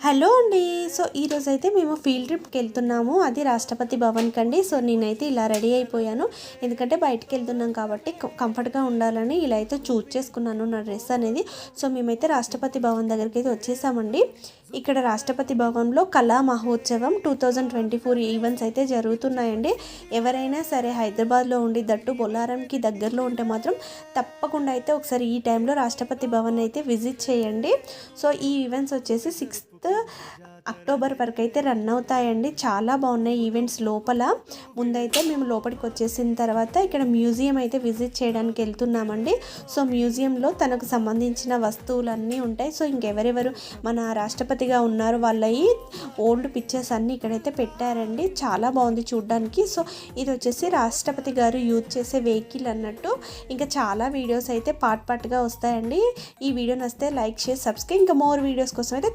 Hello అండి. So ఈరోజైతే మేము ఫీల్డ్ ట్రిప్కి వెళ్తున్నాము. అది రాష్ట్రపతి భవన్కి అండి. సో నేనైతే ఇలా రెడీ అయిపోయాను. ఎందుకంటే బయటికి వెళ్తున్నాం కాబట్టి కంఫర్ట్గా ఉండాలని ఇలా అయితే చూజ్ చేసుకున్నాను నా డ్రెస్ అనేది. సో మేమైతే రాష్ట్రపతి భవన్ దగ్గరికి అయితే వచ్చేసామండి. ఇక్కడ రాష్ట్రపతి భవన్లో కళా మహోత్సవం 2024 ఈవెంట్స్ అయితే జరుగుతున్నాయండి. ఎవరైనా సరే హైదరాబాద్లో ఉండి దట్టు బొల్లారంకి దగ్గరలో ఉంటే మాత్రం తప్పకుండా అయితే ఒకసారి ఈ టైంలో రాష్ట్రపతి భవన్ అయితే విజిట్ చేయండి. సో ఈ ఈవెంట్స్ వచ్చేసి 6th అక్టోబర్ వరకు అయితే రన్ అవుతాయండి. చాలా బాగున్నాయి ఈవెంట్స్. లోపల ముందైతే మేము లోపలికి వచ్చేసిన తర్వాత ఇక్కడ మ్యూజియం అయితే విజిట్ చేయడానికి వెళ్తున్నామండి. సో మ్యూజియంలో తనకు సంబంధించిన వస్తువులన్నీ ఉంటాయి. సో ఇంకెవరెవరు మన రాష్ట్రపతిగా ఉన్నారు వాళ్ళవి ఓల్డ్ పిక్చర్స్ అన్నీ ఇక్కడైతే పెట్టారండి. చాలా బాగుంది చూడడానికి. సో ఇది వచ్చేసి రాష్ట్రపతి గారు యూజ్ చేసే వెహికల్ అన్నట్టు. ఇంకా చాలా వీడియోస్ అయితే పార్ట్గా వస్తాయండి. ఈ వీడియో నచ్చితే లైక్, షేర్, సబ్స్క్రైబ్. ఇంకా మోర్ వీడియోస్ కోసం అయితే